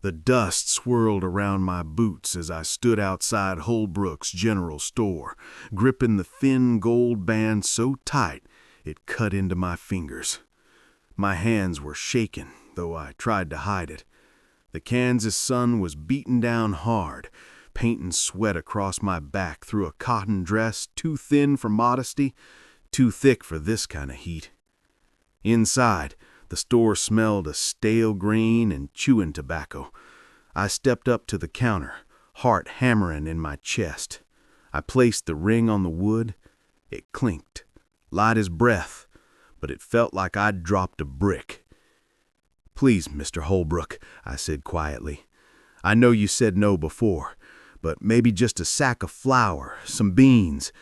The dust swirled around my boots as I stood outside Holbrook's general store, gripping the thin gold band so tight it cut into my fingers. My hands were shaking, though I tried to hide it. The Kansas sun was beating down hard, painting sweat across my back through a cotton dress too thin for modesty, too thick for this kind of heat. Inside, the store smelled of stale grain and chewing tobacco. I stepped up to the counter, heart hammering in my chest. I placed the ring on the wood. It clinked, light as breath, but it felt like I'd dropped a brick. "Please, Mr. Holbrook," I said quietly. "I know you said no before, but maybe just a sack of flour, some beans.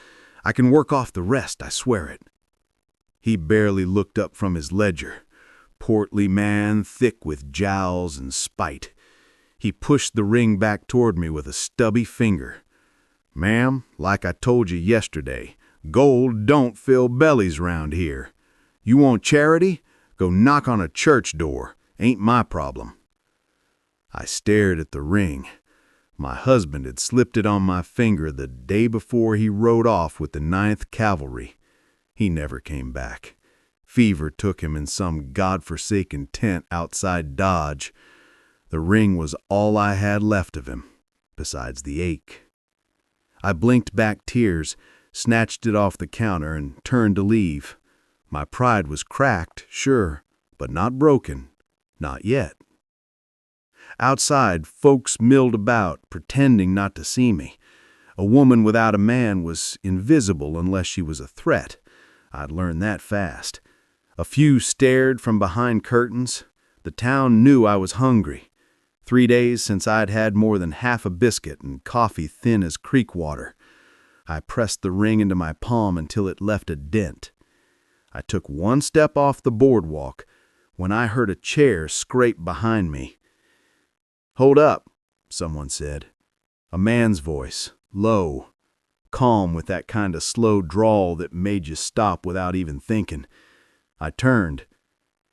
I can work off the rest, I swear it." He barely looked up from his ledger. Portly man, thick with jowls and spite. He pushed the ring back toward me with a stubby finger. "Ma'am, like I told you yesterday, gold don't fill bellies round here. You want charity? Go knock on a church door. Ain't my problem." I stared at the ring. My husband had slipped it on my finger the day before he rode off with the 9th Cavalry. He never came back. Fever took him in some God-forsaken tent outside Dodge. The ring was all I had left of him, besides the ache. I blinked back tears, snatched it off the counter, and turned to leave. My pride was cracked, sure, but not broken. Not yet. Outside, folks milled about, pretending not to see me. A woman without a man was invisible unless she was a threat. I'd learned that fast. A few stared from behind curtains. The town knew I was hungry. 3 days since I'd had more than half a biscuit and coffee thin as creek water. I pressed the ring into my palm until it left a dent. I took one step off the boardwalk when I heard a chair scrape behind me. "Hold up," someone said. A man's voice, low, calm with that kind of slow drawl that made you stop without even thinking. I turned.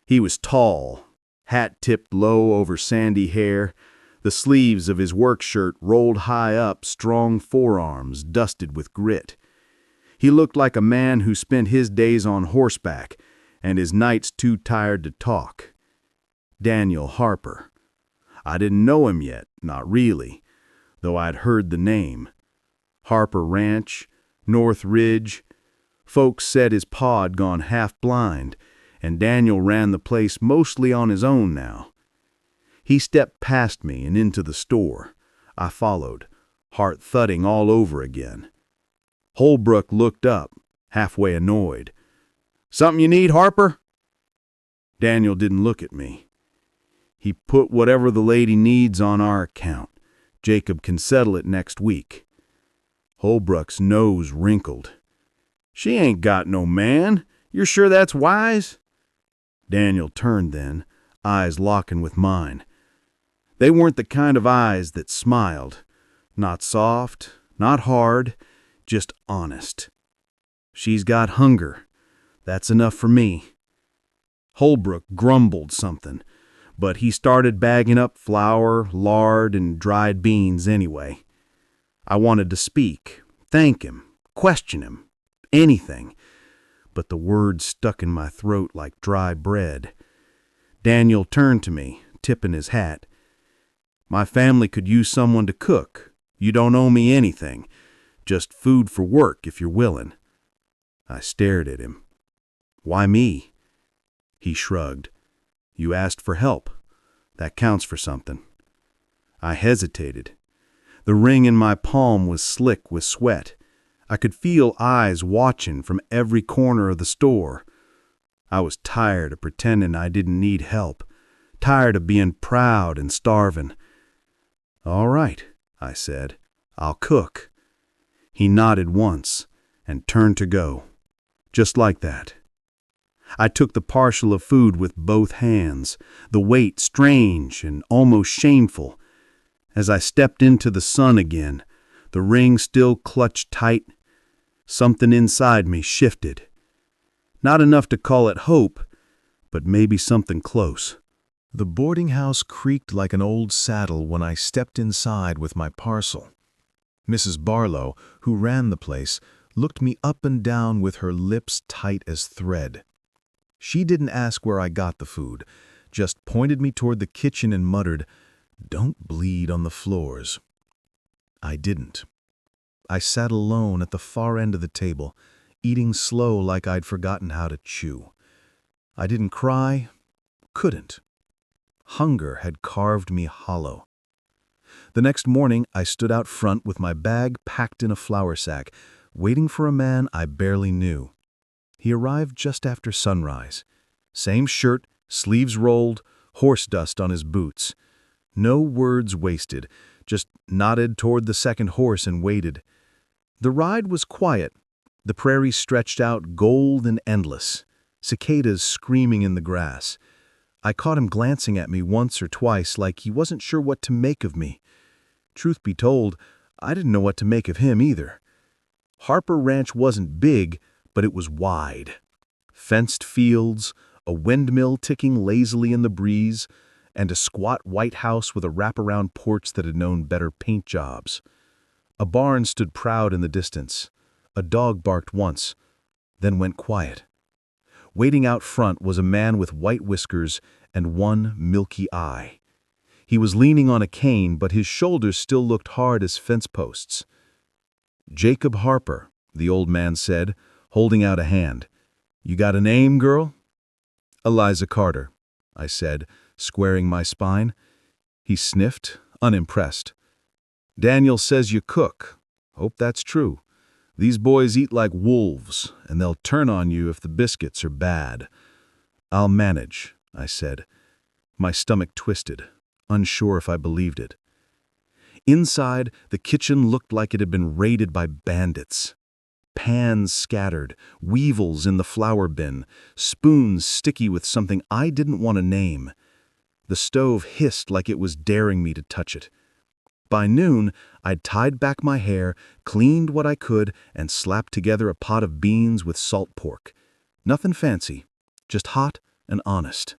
He was tall, hat tipped low over sandy hair, the sleeves of his work shirt rolled high up, strong forearms dusted with grit. He looked like a man who spent his days on horseback and his nights too tired to talk. Daniel Harper. I didn't know him yet, not really, though I'd heard the name. Harper Ranch, North Ridge. Folks said his pa had gone half blind, and Daniel ran the place mostly on his own now. He stepped past me and into the store. I followed, heart thudding all over again. Holbrook looked up, halfway annoyed. "Something you need, Harper?" Daniel didn't look at me. He put whatever the lady needs on our account. Jacob can settle it next week. Holbrook's nose wrinkled. "She ain't got no man. You're sure that's wise?" Daniel turned then, eyes locking with mine. They weren't the kind of eyes that smiled. Not soft, not hard, just honest. "She's got hunger. That's enough for me." Holbrook grumbled something, but he started bagging up flour, lard, and dried beans anyway. I wanted to speak, thank him, question him, anything, but the words stuck in my throat like dry bread. Daniel turned to me, tipping his hat. "My family could use someone to cook. You don't owe me anything. Just food for work if you're willing." I stared at him. "Why me?" He shrugged. "You asked for help. That counts for something." I hesitated. The ring in my palm was slick with sweat. I could feel eyes watching from every corner of the store. I was tired of pretending I didn't need help, tired of being proud and starving. "All right," I said. "I'll cook." He nodded once and turned to go. Just like that. I took the parcel of food with both hands, the weight strange and almost shameful. As I stepped into the sun again, the ring still clutched tight, something inside me shifted. Not enough to call it hope, but maybe something close. The boarding house creaked like an old saddle when I stepped inside with my parcel. Mrs. Barlow, who ran the place, looked me up and down with her lips tight as thread. She didn't ask where I got the food, just pointed me toward the kitchen and muttered, "Don't bleed on the floors." I didn't. I sat alone at the far end of the table, eating slow like I'd forgotten how to chew. I didn't cry, couldn't. Hunger had carved me hollow. The next morning, I stood out front with my bag packed in a flour sack, waiting for a man I barely knew. He arrived just after sunrise. Same shirt, sleeves rolled, horse dust on his boots. No words wasted, just nodded toward the second horse and waited. The ride was quiet. The prairie stretched out gold and endless, cicadas screaming in the grass. I caught him glancing at me once or twice like he wasn't sure what to make of me. Truth be told, I didn't know what to make of him either. Harper Ranch wasn't big, but it was wide. Fenced fields, a windmill ticking lazily in the breeze, and a squat white house with a wraparound porch that had known better paint jobs. A barn stood proud in the distance. A dog barked once, then went quiet. Waiting out front was a man with white whiskers and one milky eye. He was leaning on a cane, but his shoulders still looked hard as fence posts. "Jacob Harper," the old man said, holding out a hand. "You got a name, girl?" "Eliza Carter," I said, squaring my spine. He sniffed, unimpressed. "Daniel says you cook. Hope that's true. These boys eat like wolves, and they'll turn on you if the biscuits are bad." "I'll manage," I said. My stomach twisted, unsure if I believed it. Inside, the kitchen looked like it had been raided by bandits. Pans scattered, weevils in the flour bin, spoons sticky with something I didn't want to name. The stove hissed like it was daring me to touch it. By noon, I'd tied back my hair, cleaned what I could, and slapped together a pot of beans with salt pork. Nothing fancy, just hot and honest.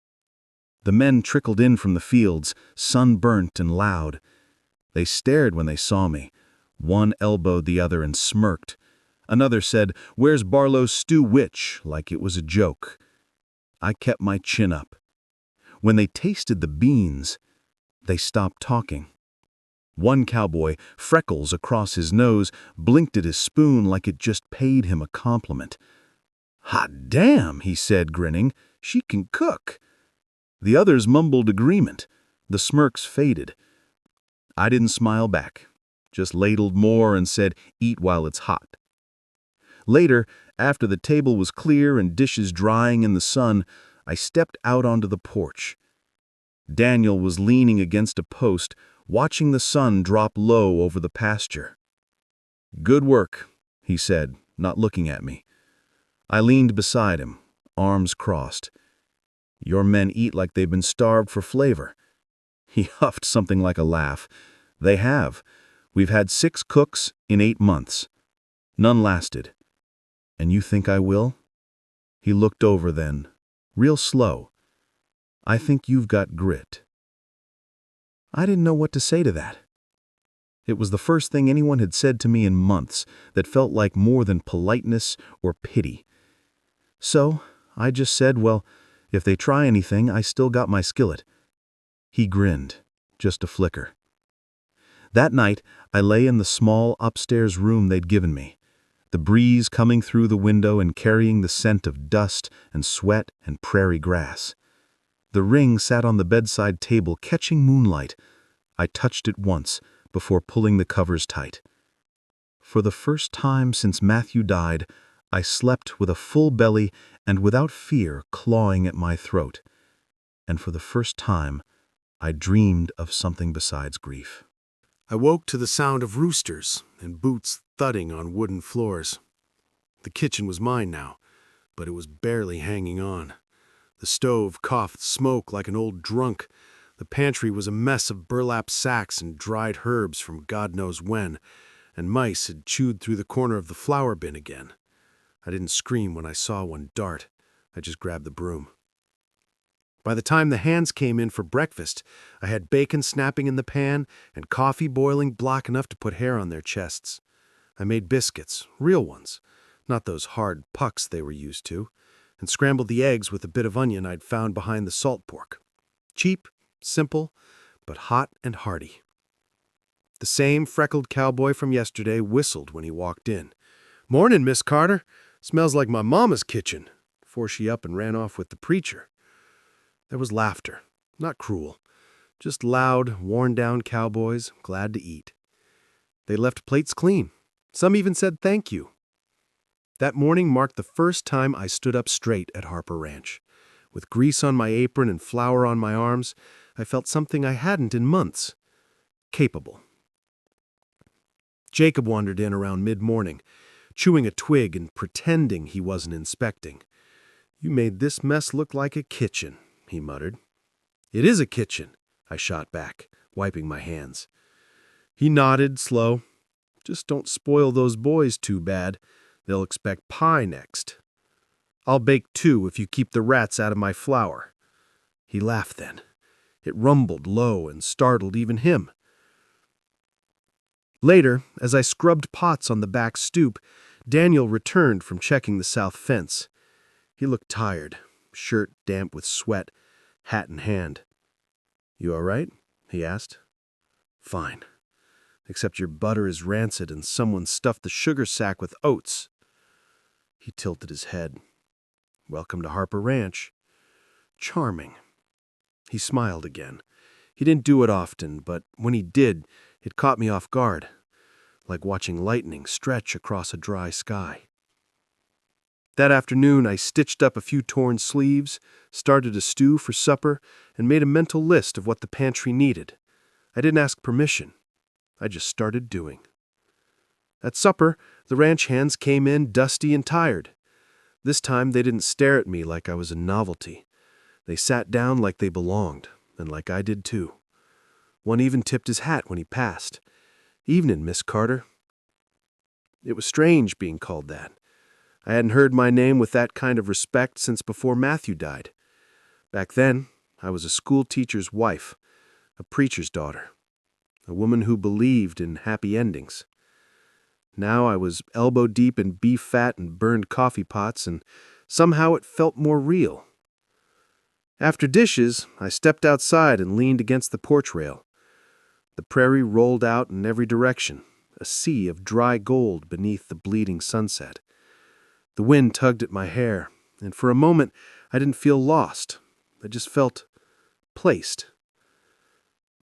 The men trickled in from the fields, sunburnt and loud. They stared when they saw me. One elbowed the other and smirked. Another said, "Where's Barlow's stew witch?" like it was a joke. I kept my chin up. When they tasted the beans, they stopped talking. One cowboy, freckles across his nose, blinked at his spoon like it just paid him a compliment. "Hot damn," he said, grinning. "She can cook." The others mumbled agreement. The smirks faded. I didn't smile back, just ladled more and said, "Eat while it's hot." Later, after the table was clear and dishes drying in the sun, I stepped out onto the porch. Daniel was leaning against a post, watching the sun drop low over the pasture. "Good work," he said, not looking at me. I leaned beside him, arms crossed. "Your men eat like they've been starved for flavor." He huffed something like a laugh. "They have. We've had 6 cooks in 8 months. None lasted. And you think I will?" He looked over then, real slow. "I think you've got grit." I didn't know what to say to that. It was the first thing anyone had said to me in months that felt like more than politeness or pity. So I just said, "Well, if they try anything, I still got my skillet." He grinned, just a flicker. That night, I lay in the small upstairs room they'd given me, the breeze coming through the window and carrying the scent of dust and sweat and prairie grass. The ring sat on the bedside table, catching moonlight. I touched it once before pulling the covers tight. For the first time since Matthew died, I slept with a full belly and without fear clawing at my throat. And for the first time, I dreamed of something besides grief. I woke to the sound of roosters and boots thudding on wooden floors. The kitchen was mine now, but it was barely hanging on. The stove coughed smoke like an old drunk. The pantry was a mess of burlap sacks and dried herbs from God knows when, and mice had chewed through the corner of the flour bin again. I didn't scream when I saw one dart. I just grabbed the broom. By the time the hands came in for breakfast, I had bacon snapping in the pan and coffee boiling black enough to put hair on their chests. I made biscuits, real ones, not those hard pucks they were used to, and scrambled the eggs with a bit of onion I'd found behind the salt pork. Cheap, simple, but hot and hearty. The same freckled cowboy from yesterday whistled when he walked in. "Morning, Miss Carter. Smells like my mama's kitchen," before she up and ran off with the preacher. There was laughter, not cruel, just loud, worn-down cowboys glad to eat. They left plates clean. Some even said thank you. That morning marked the first time I stood up straight at Harper Ranch. With grease on my apron and flour on my arms, I felt something I hadn't in months. Capable. Jacob wandered in around mid-morning, chewing a twig and pretending he wasn't inspecting. "You made this mess look like a kitchen," he muttered. "It is a kitchen," I shot back, wiping my hands. He nodded, slow. "Just don't spoil those boys too bad. They'll expect pie next. I'll bake 2 if you keep the rats out of my flour." He laughed then. It rumbled low and startled even him. Later, as I scrubbed pots on the back stoop, Daniel returned from checking the south fence. He looked tired, shirt damp with sweat, hat in hand. "You all right?" he asked. "Fine. Except your butter is rancid and someone stuffed the sugar sack with oats." He tilted his head. "Welcome to Harper Ranch." "Charming." He smiled again. He didn't do it often, but when he did, it caught me off guard, like watching lightning stretch across a dry sky. That afternoon, I stitched up a few torn sleeves, started a stew for supper, and made a mental list of what the pantry needed. I didn't ask permission. I just started doing. At supper, the ranch hands came in dusty and tired. This time, they didn't stare at me like I was a novelty. They sat down like they belonged, and like I did too. One even tipped his hat when he passed. "Evening, Miss Carter." It was strange being called that. I hadn't heard my name with that kind of respect since before Matthew died. Back then, I was a school teacher's wife, a preacher's daughter, a woman who believed in happy endings. Now I was elbow-deep in beef fat and burned coffee pots, and somehow it felt more real. After dishes, I stepped outside and leaned against the porch rail. The prairie rolled out in every direction, a sea of dry gold beneath the bleeding sunset. The wind tugged at my hair, and for a moment I didn't feel lost. I just felt placed.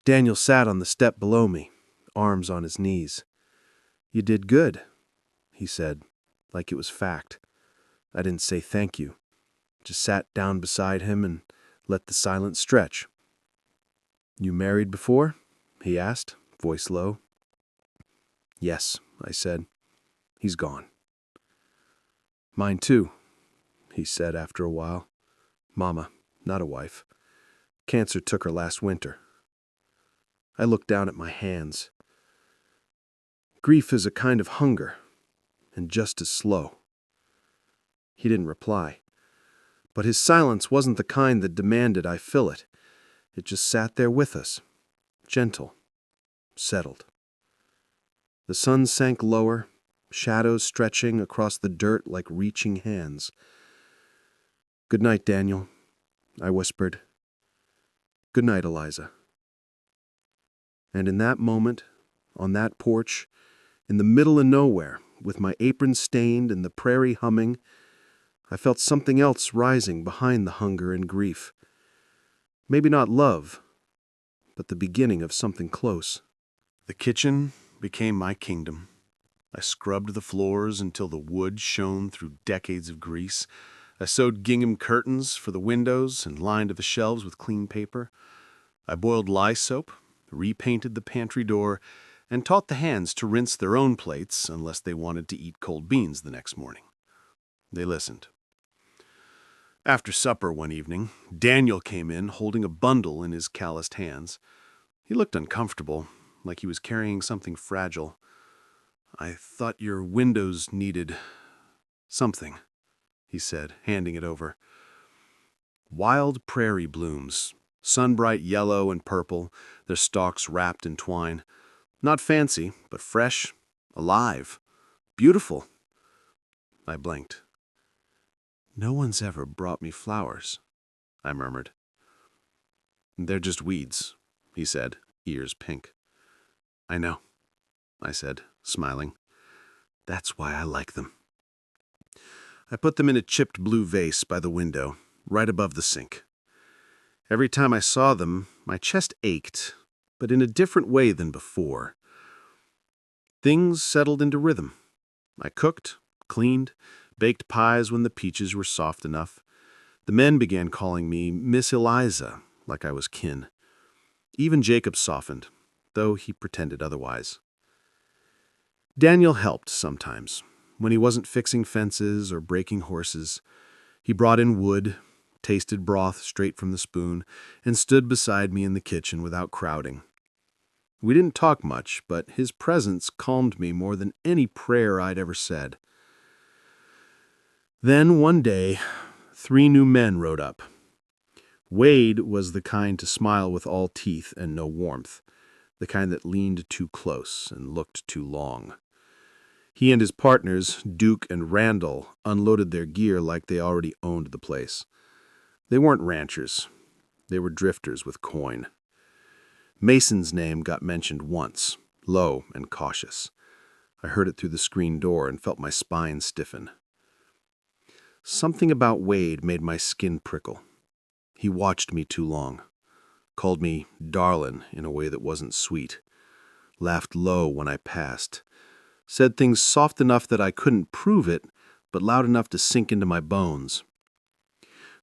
Daniel sat on the step below me, arms on his knees. "You did good," he said, like it was fact. I didn't say thank you. Just sat down beside him and let the silence stretch. "You married before?" he asked, voice low. "Yes," I said. "He's gone." "Mine too," he said after a while. "Mama, not a wife. Cancer took her last winter." I looked down at my hands. Grief is a kind of hunger, and just as slow. He didn't reply. But his silence wasn't the kind that demanded I fill it. It just sat there with us, gentle, settled. The sun sank lower, shadows stretching across the dirt like reaching hands. "Good night, Daniel," I whispered. "Good night, Eliza." And in that moment, on that porch, in the middle of nowhere, with my apron stained and the prairie humming, I felt something else rising behind the hunger and grief. Maybe not love, but the beginning of something close. The kitchen became my kingdom. I scrubbed the floors until the wood shone through decades of grease. I sewed gingham curtains for the windows and lined the shelves with clean paper. I boiled lye soap, repainted the pantry door, and taught the hands to rinse their own plates unless they wanted to eat cold beans the next morning. They listened. After supper one evening, Daniel came in holding a bundle in his calloused hands. He looked uncomfortable, like he was carrying something fragile. "I thought your windows needed something," he said, handing it over. Wild prairie blooms, sun-bright yellow and purple, their stalks wrapped in twine. Not fancy, but fresh, alive, beautiful. I blinked. "No one's ever brought me flowers," I murmured. "They're just weeds," he said, ears pink. "I know," I said, smiling. "That's why I like them." I put them in a chipped blue vase by the window, right above the sink. Every time I saw them, my chest ached, but in a different way than before. Things settled into rhythm. I cooked, cleaned, baked pies when the peaches were soft enough. The men began calling me Miss Eliza, like I was kin. Even Jacob softened, though he pretended otherwise. Daniel helped sometimes. When he wasn't fixing fences or breaking horses, he brought in wood, tasted broth straight from the spoon, and stood beside me in the kitchen without crowding. We didn't talk much, but his presence calmed me more than any prayer I'd ever said. Then, one day, 3 new men rode up. Wade was the kind to smile with all teeth and no warmth, the kind that leaned too close and looked too long. He and his partners, Duke and Randall, unloaded their gear like they already owned the place. They weren't ranchers. They were drifters with coin. Mason's name got mentioned once, low and cautious. I heard it through the screen door and felt my spine stiffen. Something about Wade made my skin prickle. He watched me too long, called me darlin' in a way that wasn't sweet, laughed low when I passed, said things soft enough that I couldn't prove it, but loud enough to sink into my bones.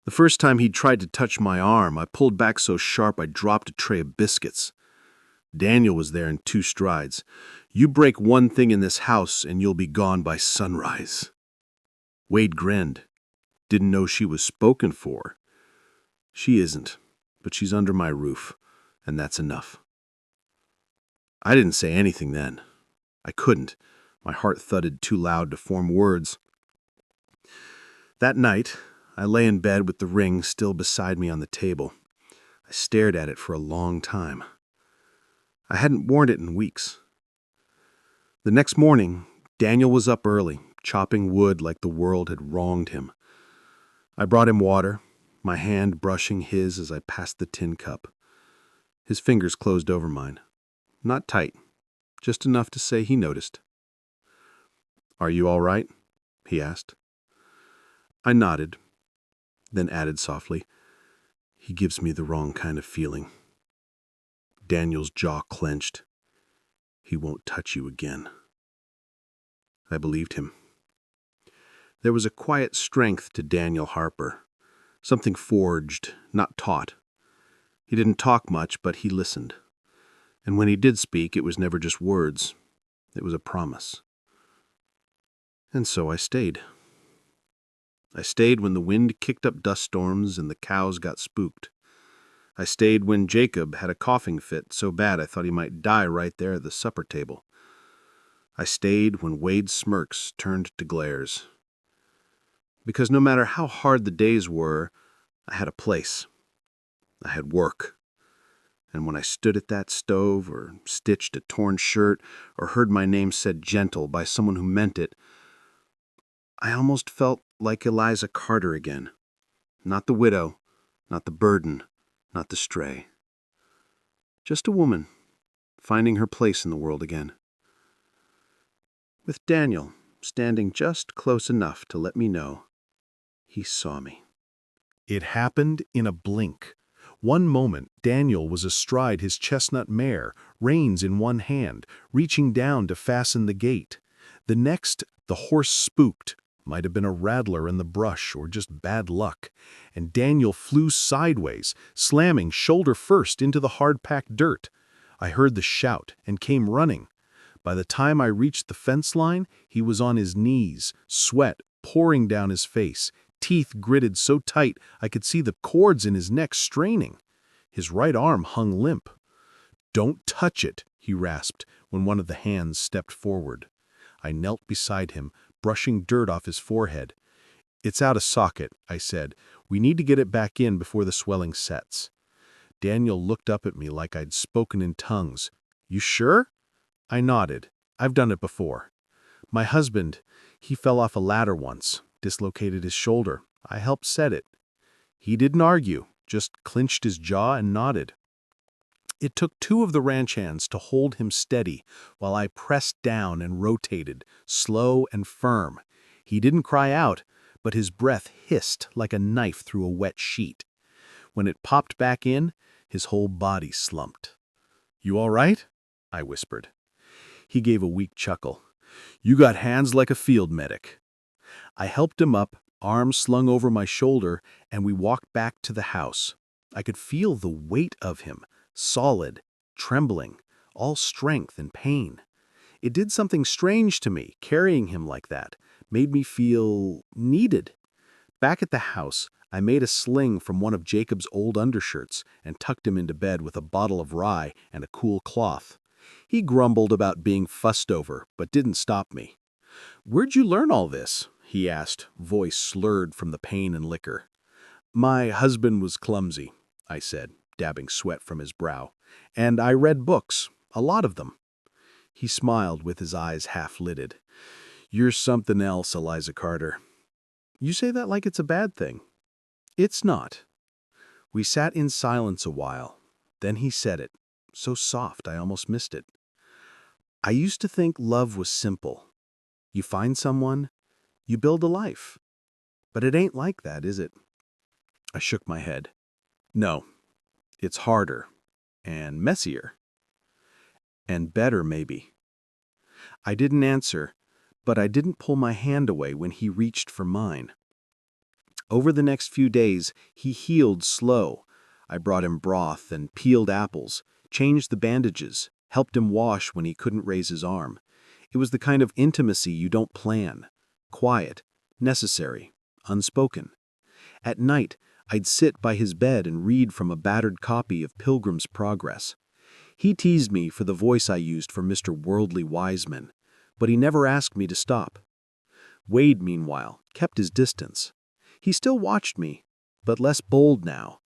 The first time he'd tried to touch my arm, I pulled back so sharp I dropped a tray of biscuits. Daniel was there in 2 strides. "You break one thing in this house and you'll be gone by sunrise." Wade grinned. Didn't know she was spoken for. She isn't, but she's under my roof, and that's enough. I didn't say anything then. I couldn't. My heart thudded too loud to form words. That night, I lay in bed with the ring still beside me on the table. I stared at it for a long time. I hadn't worn it in weeks. The next morning, Daniel was up early, chopping wood like the world had wronged him. I brought him water, my hand brushing his as I passed the tin cup. His fingers closed over mine. Not tight, just enough to say he noticed. "Are you all right?" he asked. I nodded, then added softly, "He gives me the wrong kind of feeling." Daniel's jaw clenched. "He won't touch you again." I believed him. There was a quiet strength to Daniel Harper, something forged, not taught. He didn't talk much, but he listened. And when he did speak, it was never just words. It was a promise. And so I stayed. I stayed when the wind kicked up dust storms and the cows got spooked. I stayed when Jacob had a coughing fit so bad I thought he might die right there at the supper table. I stayed when Wade's smirks turned to glares. Because no matter how hard the days were, I had a place. I had work. And when I stood at that stove, or stitched a torn shirt, or heard my name said gentle by someone who meant it, I almost felt like Eliza Carter again. Not the widow, not the burden, not the stray. Just a woman, finding her place in the world again. With Daniel standing just close enough to let me know he saw me. It happened in a blink. One moment, Daniel was astride his chestnut mare, reins in one hand, reaching down to fasten the gate. The next, the horse spooked. Might have been a rattler in the brush or just bad luck. And Daniel flew sideways, slamming shoulder first into the hard-packed dirt. I heard the shout and came running. By the time I reached the fence line, he was on his knees, sweat pouring down his face, teeth gritted so tight I could see the cords in his neck straining. His right arm hung limp. "Don't touch it," he rasped when one of the hands stepped forward. I knelt beside him, brushing dirt off his forehead. "It's out of socket," I said. We need to get it back in before the swelling sets." Daniel looked up at me like I'd spoken in tongues. "You sure?" I nodded. "I've done it before. My husband, he fell off a ladder once, dislocated his shoulder. I helped set it." He didn't argue, just clenched his jaw and nodded. It took 2 of the ranch hands to hold him steady while I pressed down and rotated, slow and firm. He didn't cry out, but his breath hissed like a knife through a wet sheet. When it popped back in, his whole body slumped. "You all right?" I whispered. He gave a weak chuckle. "You got hands like a field medic." I helped him up, arms slung over my shoulder, and we walked back to the house. I could feel the weight of him, solid, trembling, all strength and pain. It did something strange to me, carrying him like that, made me feel needed. Back at the house, I made a sling from one of Jacob's old undershirts and tucked him into bed with a bottle of rye and a cool cloth. He grumbled about being fussed over, but didn't stop me. "Where'd you learn all this?" he asked, voice slurred from the pain and liquor. "My husband was clumsy," I said, dabbing sweat from his brow. "And I read books, a lot of them." He smiled with his eyes half-lidded. "You're something else, Eliza Carter." "You say that like it's a bad thing." "It's not." We sat in silence a while. Then he said it, so soft I almost missed it. "I used to think love was simple. You find someone, you build a life. But it ain't like that, is it?" I shook my head. "No, it's harder, and messier, and better maybe." I didn't answer, but I didn't pull my hand away when he reached for mine. Over the next few days, he healed slow. I brought him broth and peeled apples, changed the bandages, helped him wash when he couldn't raise his arm. It was the kind of intimacy you don't plan. Quiet, necessary, unspoken. At night, I'd sit by his bed and read from a battered copy of Pilgrim's Progress. He teased me for the voice I used for Mr. Worldly Wiseman, but he never asked me to stop. Wade, meanwhile, kept his distance. He still watched me, but less bold now.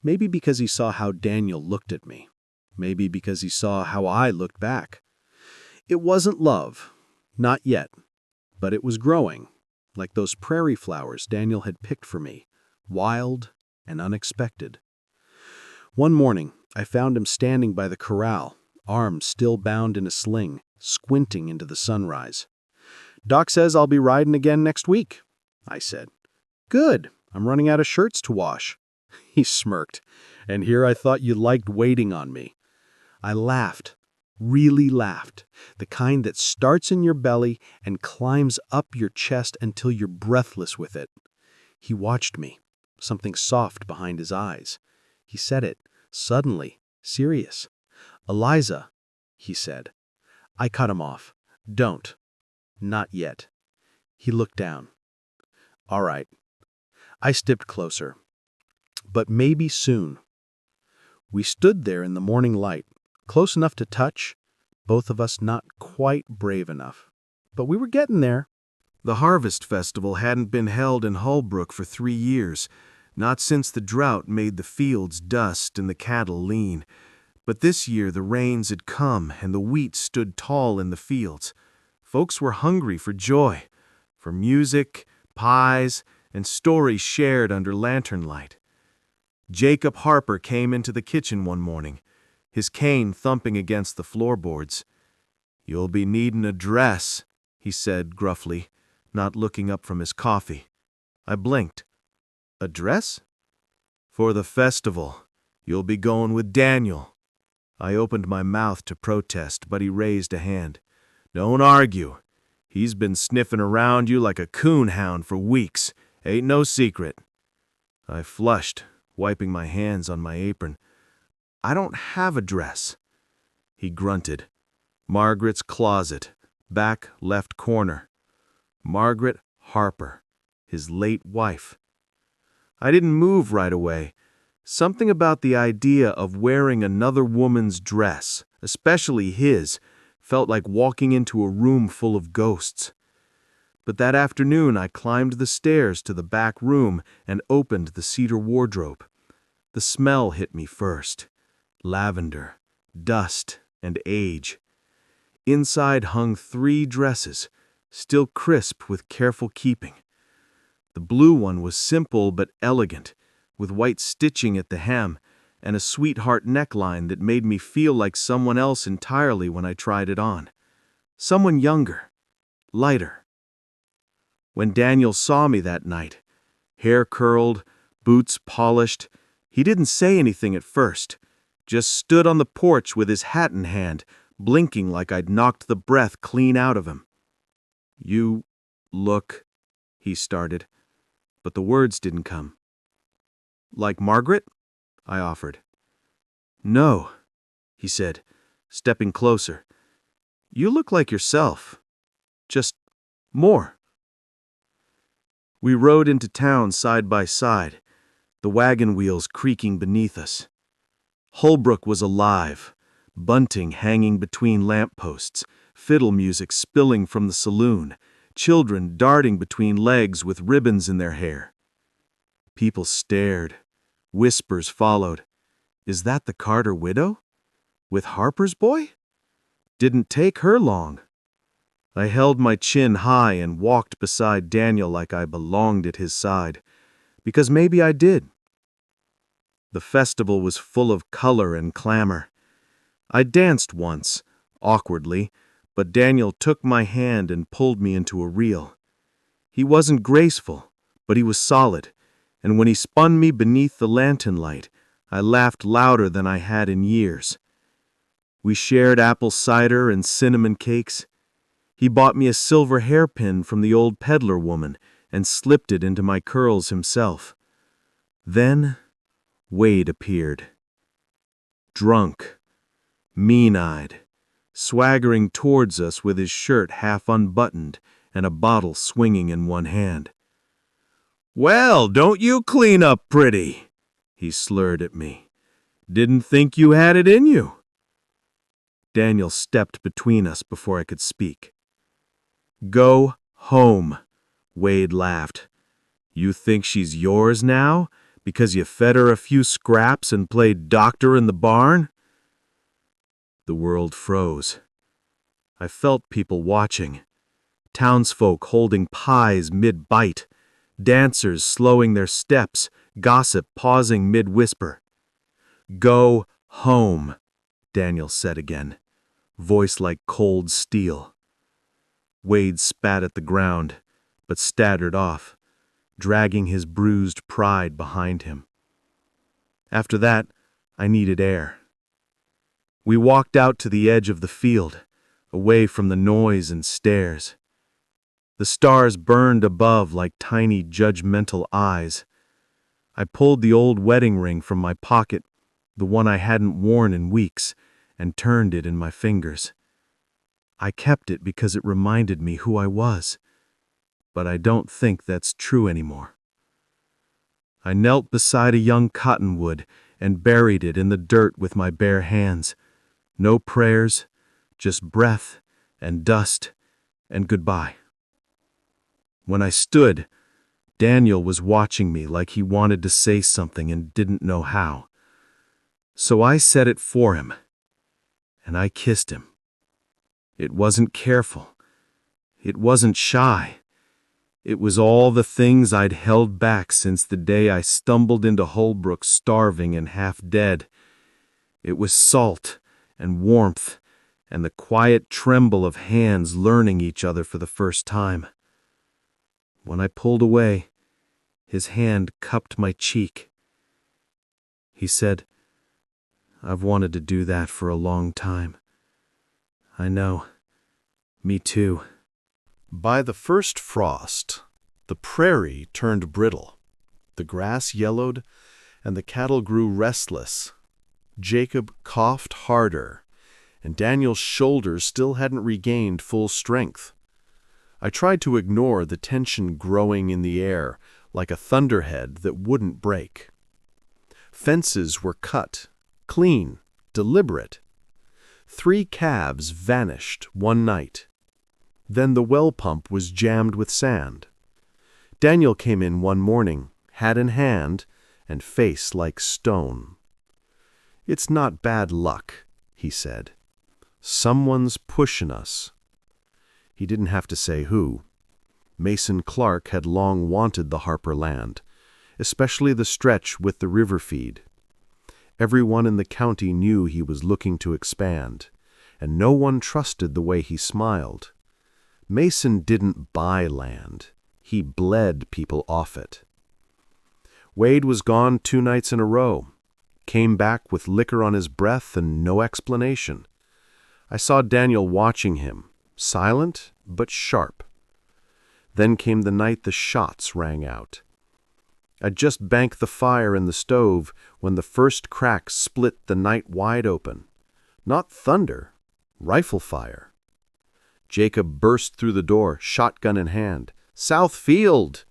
Maybe because he saw how Daniel looked at me. Maybe because he saw how I looked back. It wasn't love. Not yet. But it was growing, like those prairie flowers Daniel had picked for me, wild and unexpected. One morning, I found him standing by the corral, arms still bound in a sling, squinting into the sunrise. "Doc says I'll be riding again next week," I said. "Good. I'm running out of shirts to wash." He smirked. "And here I thought you liked waiting on me." I laughed, really laughed, the kind that starts in your belly and climbs up your chest until you're breathless with it. He watched me, something soft behind his eyes. He said it, suddenly, serious. "Eliza," he said. I cut him off. "Don't. Not yet." He looked down. "All right." I stepped closer. "But maybe soon." We stood there in the morning light, close enough to touch, both of us not quite brave enough. But we were getting there. The Harvest Festival hadn't been held in Holbrook for 3 years, not since the drought made the fields dust and the cattle lean. But this year the rains had come and the wheat stood tall in the fields. Folks were hungry for joy, for music, pies, and stories shared under lantern light. Jacob Harper came into the kitchen one morning, his cane thumping against the floorboards. "You'll be needin' a dress," he said gruffly, not looking up from his coffee. I blinked. "A dress?" "For the festival. You'll be going with Daniel." I opened my mouth to protest, but he raised a hand. "Don't argue. He's been sniffing around you like a coon hound for weeks. Ain't no secret." I flushed, wiping my hands on my apron. "I don't have a dress." He grunted. "Margaret's closet, back left corner." Margaret Harper, his late wife. I didn't move right away. Something about the idea of wearing another woman's dress, especially his, felt like walking into a room full of ghosts. But that afternoon I climbed the stairs to the back room and opened the cedar wardrobe. The smell hit me first. Lavender, dust, and age. Inside hung 3 dresses, still crisp with careful keeping. The blue one was simple but elegant, with white stitching at the hem and a sweetheart neckline that made me feel like someone else entirely when I tried it on. Someone younger, lighter. When Daniel saw me that night, hair curled, boots polished, he didn't say anything at first, just stood on the porch with his hat in hand, blinking like I'd knocked the breath clean out of him. "You look," he started, but the words didn't come. "Like Margaret?" I offered. "No," he said, stepping closer. "You look like yourself. Just more." We rode into town side by side, the wagon wheels creaking beneath us. Holbrook was alive, bunting hanging between lampposts, fiddle music spilling from the saloon, children darting between legs with ribbons in their hair. People stared. Whispers followed. "Is that the Carter widow? With Harper's boy? Didn't take her long." I held my chin high and walked beside Daniel like I belonged at his side, because maybe I did. The festival was full of color and clamor. I danced once, awkwardly, but Daniel took my hand and pulled me into a reel. He wasn't graceful, but he was solid, and when he spun me beneath the lantern light, I laughed louder than I had in years. We shared apple cider and cinnamon cakes. He bought me a silver hairpin from the old peddler woman and slipped it into my curls himself. Then Wade appeared. Drunk, mean-eyed, swaggering towards us with his shirt half unbuttoned and a bottle swinging in one hand. "Well, don't you clean up pretty," he slurred at me. "Didn't think you had it in you." Daniel stepped between us before I could speak. "Go home," Wade laughed. "You think she's yours now, because you fed her a few scraps and played doctor in the barn?" The world froze. I felt people watching. Townsfolk holding pies mid-bite, dancers slowing their steps, gossip pausing mid-whisper. "Go home," Daniel said again, voice like cold steel. Wade spat at the ground, but staggered off, dragging his bruised pride behind him. After that, I needed air. We walked out to the edge of the field, away from the noise and stares. The stars burned above like tiny judgmental eyes. I pulled the old wedding ring from my pocket, the one I hadn't worn in weeks, and turned it in my fingers. I kept it because it reminded me who I was, but I don't think that's true anymore. I knelt beside a young cottonwood and buried it in the dirt with my bare hands. No prayers, just breath and dust and goodbye. When I stood, Daniel was watching me like he wanted to say something and didn't know how. So I said it for him, and I kissed him. It wasn't careful. It wasn't shy. It was all the things I'd held back since the day I stumbled into Holbrook starving and half dead. It was salt and warmth and the quiet tremble of hands learning each other for the first time. When I pulled away, his hand cupped my cheek. He said, "I've wanted to do that for a long time." I know. Me too. By the first frost, the prairie turned brittle. The grass yellowed, and the cattle grew restless. Jacob coughed harder, and Daniel's shoulders still hadn't regained full strength. I tried to ignore the tension growing in the air, like a thunderhead that wouldn't break. Fences were cut, clean, deliberate. 3 calves vanished one night. Then the well pump was jammed with sand. Daniel came in one morning, hat in hand, and face like stone. "It's not bad luck," he said. "Someone's pushing us." He didn't have to say who. Mason Clark had long wanted the Harper land, especially the stretch with the river feed. Everyone in the county knew he was looking to expand, and no one trusted the way he smiled. Mason didn't buy land. He bled people off it. Wade was gone 2 nights in a row, came back with liquor on his breath and no explanation. I saw Daniel watching him, silent but sharp. Then came the night the shots rang out. I'd just banked the fire in the stove when the first crack split the night wide open. Not thunder, rifle fire. Jacob burst through the door, shotgun in hand. "South Field!"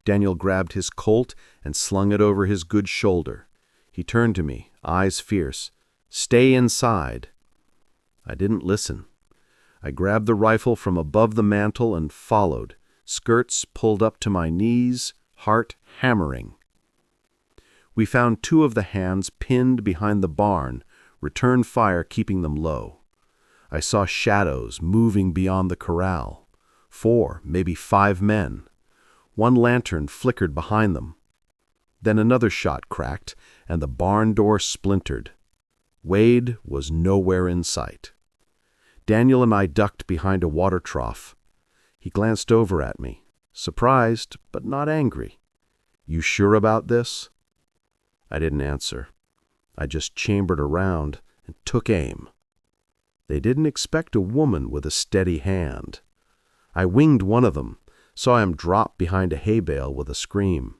Daniel grabbed his Colt and slung it over his good shoulder. He turned to me, eyes fierce. "Stay inside." I didn't listen. I grabbed the rifle from above the mantel and followed, skirts pulled up to my knees, heart hammering. We found 2 of the hands pinned behind the barn, return fire keeping them low. I saw shadows moving beyond the corral. 4, maybe 5 men. One lantern flickered behind them. Then another shot cracked, and the barn door splintered. Wade was nowhere in sight. Daniel and I ducked behind a water trough. He glanced over at me, surprised but not angry. "You sure about this?" I didn't answer. I just chambered around and took aim. They didn't expect a woman with a steady hand. I winged one of them, saw him drop behind a hay bale with a scream.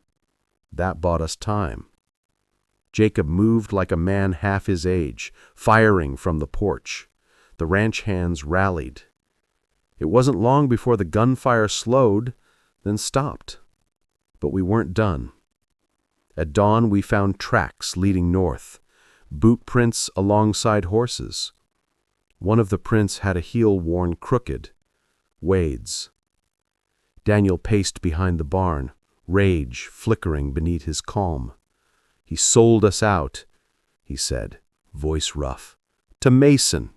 That bought us time. Jacob moved like a man half his age, firing from the porch. The ranch hands rallied. It wasn't long before the gunfire slowed, then stopped. But we weren't done. At dawn we found tracks leading north, boot prints alongside horses. One of the prints had a heel worn crooked. Wade's. Daniel paced behind the barn, rage flickering beneath his calm. "He sold us out," he said, voice rough. "To Mason."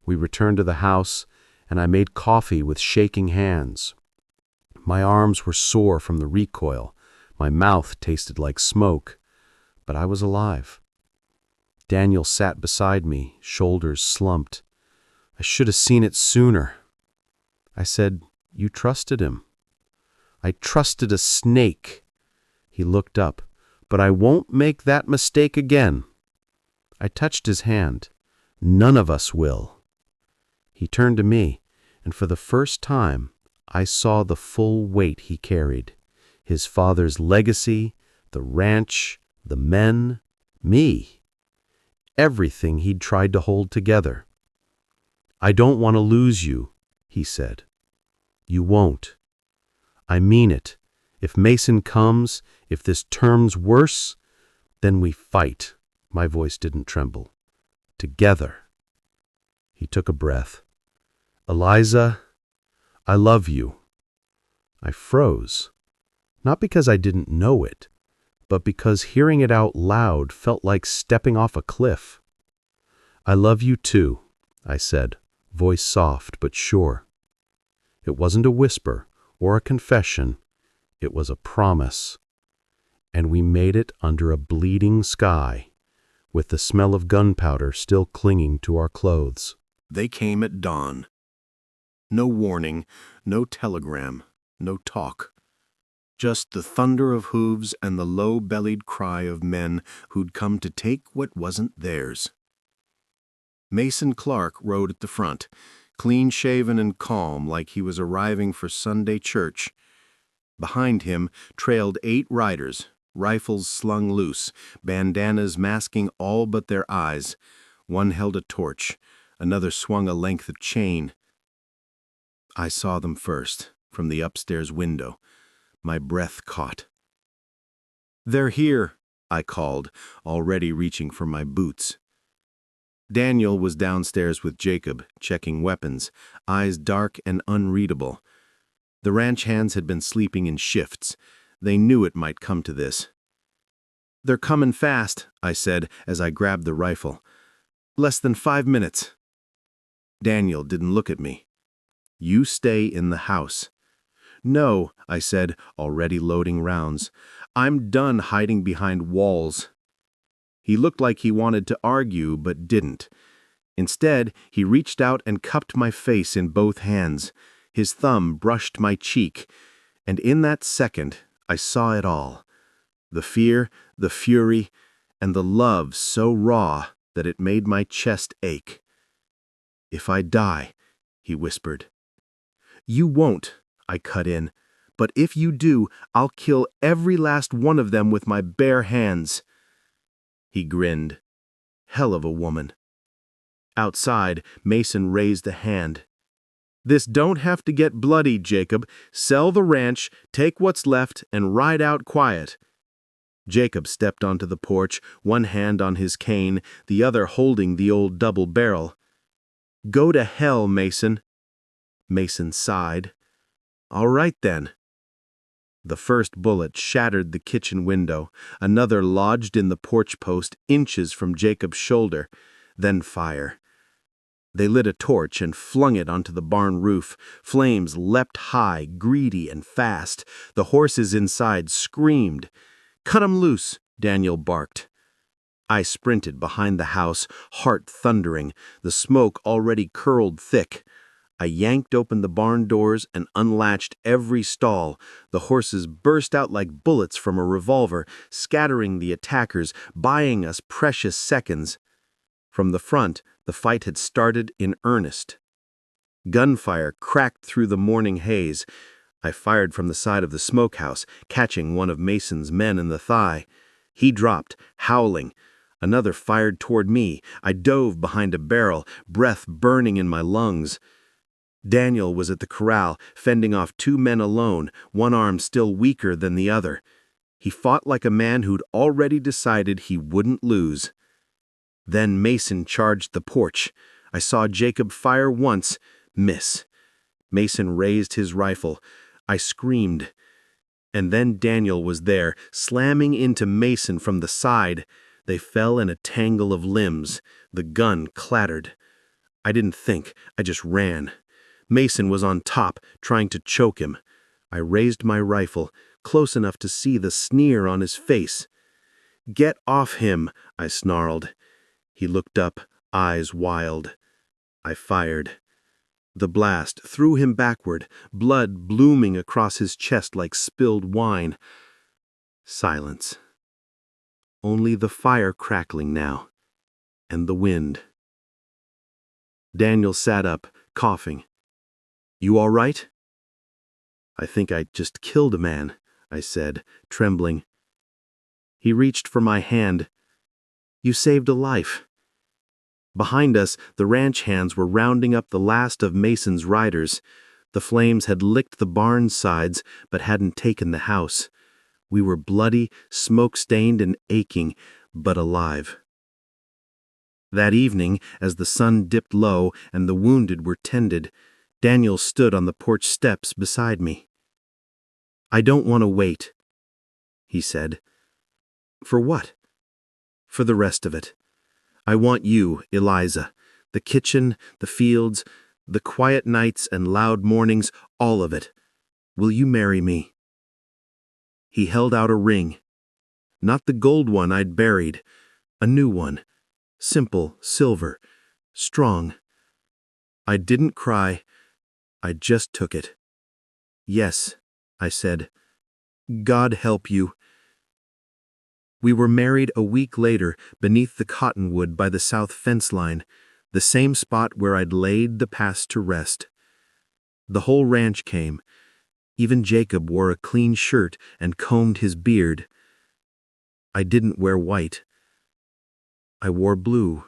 We returned to the house, and I made coffee with shaking hands. My arms were sore from the recoil. My mouth tasted like smoke, but I was alive. Daniel sat beside me, shoulders slumped. "I should have seen it sooner." I said, "You trusted him." "I trusted a snake." He looked up. "But I won't make that mistake again." I touched his hand. "None of us will." He turned to me, and for the first time, I saw the full weight he carried. His father's legacy, the ranch, the men, me. Everything he'd tried to hold together. "I don't want to lose you," he said. "You won't. I mean it. If Mason comes, if this turns worse, then we fight." My voice didn't tremble. "Together." He took a breath. "Eliza, I love you." I froze. Not because I didn't know it, but because hearing it out loud felt like stepping off a cliff. "I love you too," I said, voice soft but sure. It wasn't a whisper or a confession. It was a promise. And we made it under a bleeding sky, with the smell of gunpowder still clinging to our clothes. They came at dawn. No warning, no telegram, no talk. Just the thunder of hooves and the low-bellied cry of men who'd come to take what wasn't theirs. Mason Clark rode at the front, clean-shaven and calm like he was arriving for Sunday church. Behind him trailed 8 riders, rifles slung loose, bandanas masking all but their eyes. One held a torch, another swung a length of chain. I saw them first, from the upstairs window. My breath caught. "They're here," I called, already reaching for my boots. Daniel was downstairs with Jacob, checking weapons, eyes dark and unreadable. The ranch hands had been sleeping in shifts. They knew it might come to this. "They're coming fast," I said as I grabbed the rifle. "Less than 5 minutes." Daniel didn't look at me. "You stay in the house." "No," I said, already loading rounds. "I'm done hiding behind walls." He looked like he wanted to argue, but didn't. Instead, he reached out and cupped my face in both hands. His thumb brushed my cheek, and in that second, I saw it all. The fear, the fury, and the love so raw that it made my chest ache. "If I die," he whispered. "You won't," I cut in. "But if you do, I'll kill every last one of them with my bare hands." He grinned. Hell of a woman. Outside, Mason raised a hand. "This don't have to get bloody, Jacob. Sell the ranch, take what's left, and ride out quiet." Jacob stepped onto the porch, one hand on his cane, the other holding the old double barrel. "Go to hell, Mason." Mason sighed. "All right then." The first bullet shattered the kitchen window, another lodged in the porch post inches from Jacob's shoulder, then fire. They lit a torch and flung it onto the barn roof. Flames leapt high, greedy and fast. The horses inside screamed. "Cut 'em loose," Daniel barked. I sprinted behind the house, heart thundering, the smoke already curled thick. I yanked open the barn doors and unlatched every stall. The horses burst out like bullets from a revolver, scattering the attackers, buying us precious seconds. From the front, the fight had started in earnest. Gunfire cracked through the morning haze. I fired from the side of the smokehouse, catching one of Mason's men in the thigh. He dropped, howling. Another fired toward me. I dove behind a barrel, breath burning in my lungs. Daniel was at the corral, fending off 2 men alone, one arm still weaker than the other. He fought like a man who'd already decided he wouldn't lose. Then Mason charged the porch. I saw Jacob fire once, miss. Mason raised his rifle. I screamed. And then Daniel was there, slamming into Mason from the side. They fell in a tangle of limbs. The gun clattered. I didn't think, I just ran. Mason was on top, trying to choke him. I raised my rifle, close enough to see the sneer on his face. "Get off him," I snarled. He looked up, eyes wild. I fired. The blast threw him backward, blood blooming across his chest like spilled wine. Silence. Only the fire crackling now, and the wind. Daniel sat up, coughing. "You all right?" "I think I just killed a man," I said, trembling. He reached for my hand. "You saved a life." Behind us, the ranch hands were rounding up the last of Mason's riders. The flames had licked the barn sides, but hadn't taken the house. We were bloody, smoke-stained, and aching, but alive. That evening, as the sun dipped low and the wounded were tended, Daniel stood on the porch steps beside me. "I don't want to wait," he said. "For what?" "For the rest of it. I want you, Eliza. The kitchen, the fields, the quiet nights and loud mornings, all of it. Will you marry me?" He held out a ring. Not the gold one I'd buried. A new one. Simple, silver, strong. I didn't cry. I just took it. "Yes," I said. "God help you." We were married a week later beneath the cottonwood by the south fence line, the same spot where I'd laid the past to rest. The whole ranch came. Even Jacob wore a clean shirt and combed his beard. I didn't wear white. I wore blue.